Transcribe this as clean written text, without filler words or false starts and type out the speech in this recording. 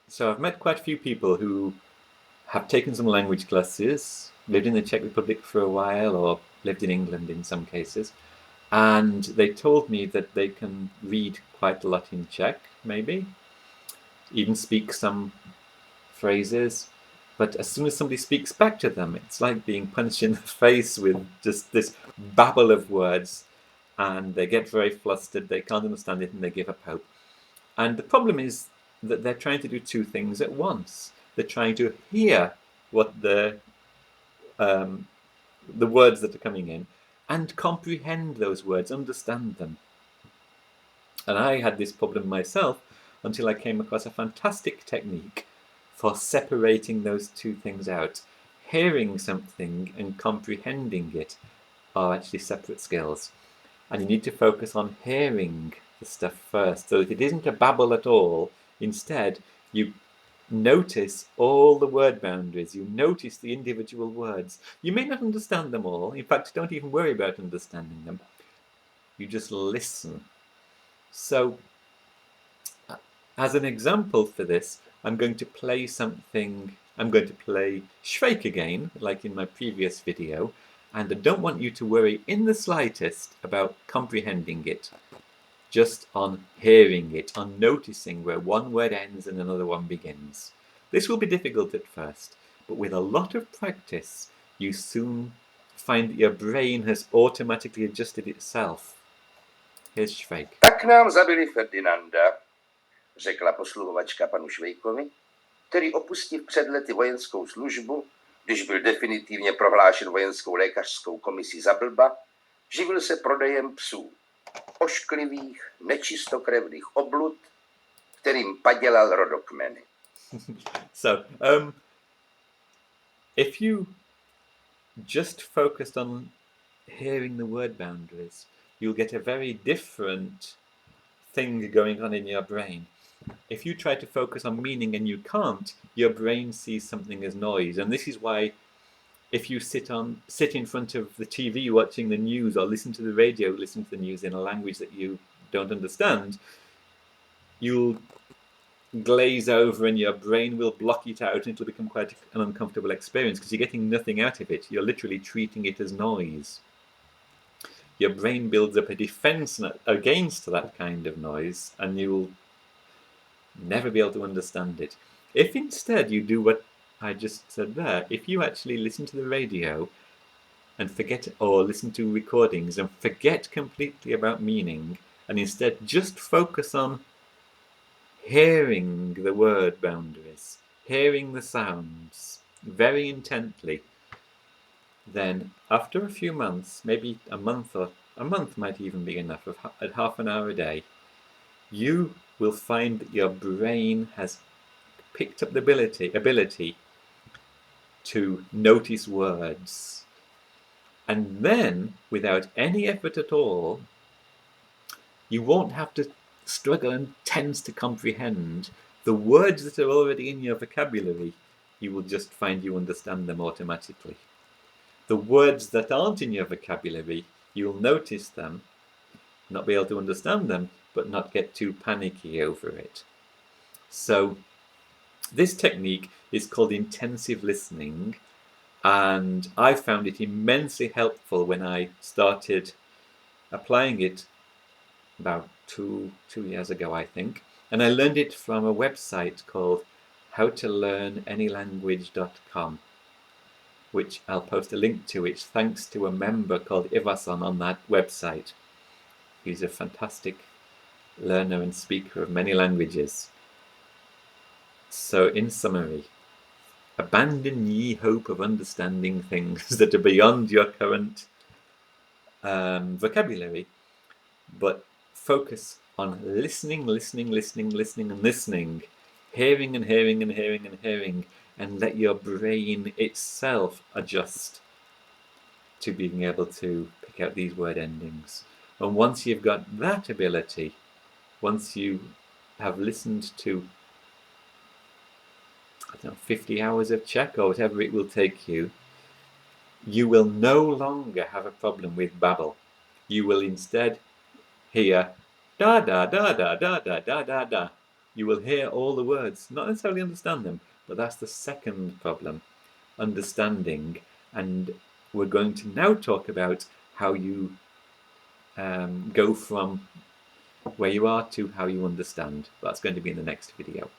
So I've met quite a few people who have taken some language classes, lived in the Czech Republic for a while, or lived in England in some cases, and they told me that they can read quite a lot in Czech, maybe, even speak some phrases. But as soon as somebody speaks back to them, it's like being punched in the face with just this babble of words, and they get very flustered, they can't understand it, and they give up hope. And the problem is that they're trying to do two things at once. They're trying to hear what um, the words that are coming in and comprehend those words, understand them. And I had this problem myself until I came across a fantastic technique for separating those two things out. Hearing something and comprehending it are actually separate skills. And you need to focus on hearing the stuff first so that it isn't a babble at all. Instead, you notice all the word boundaries, you notice the individual words. You may not understand them all. In fact, don't even worry about understanding them. You just listen. So, as an example for this, I'm going to play something. I'm going to play Schweik again, like in my previous video, and I don't want you to worry in the slightest about comprehending it, just on hearing it, on noticing where one word ends and another one begins. This will be difficult at first, but with a lot of practice, you soon find that your brain has automatically adjusted itself. Here's Schweik. Tak nám zabili Ferdinanda, řekla posluhovačka panu Švejkovi, který opustil před lety vojenskou službu, když byl definitivně prohlášen vojenskou lékařskou komisí za blba, živil se prodejem psů, ošklivých, nečistokrevných oblud, kterým padělal rodokmeny. So, if you just focused on hearing the word boundaries, you'll get a very different thing going on in your brain. If you try to focus on meaning and you can't, your brain sees something as noise. And this is why if you sit in front of the TV watching the news or listen to the radio, listen to the news in a language that you don't understand, you'll glaze over and your brain will block it out and it'll become quite an uncomfortable experience because you're getting nothing out of it. You're literally treating it as noise. Your brain builds up a defense against that kind of noise and you'll never be able to understand it. If instead you do what I just said there, if you actually listen to the radio and forget, or listen to recordings and forget completely about meaning, and instead just focus on hearing the word boundaries, hearing the sounds very intently, then after a few months, maybe a month might even be enough, at half an hour a day, you will find that your brain has picked up the ability to notice words. And then, without any effort at all, you won't have to struggle and tense to comprehend the words that are already in your vocabulary. You will just find you understand them automatically. The words that aren't in your vocabulary, you'll notice them, not be able to understand them, but not get too panicky over it. So this technique is called intensive listening, and I found it immensely helpful when I started applying it about two years ago, I think. And I learned it from a website called howtolearnanylanguage.com, which I'll post a link to, which thanks to a member called Ivason on that website. He's a fantastic learner and speaker of many languages. So in summary, abandon ye hope of understanding things that are beyond your current vocabulary, but focus on listening, hearing and hearing and hearing and hearing, and let your brain itself adjust to being able to pick out these word endings. And once you've got that ability, once you have listened to, 50 hours of Czech or whatever it will take you, you will no longer have a problem with babble. You will instead hear da da da da da da da da da You will hear all the words, not necessarily understand them, but that's the second problem, understanding. And we're going to now talk about how you go from where you are to how you understand. That's going to be in the next video.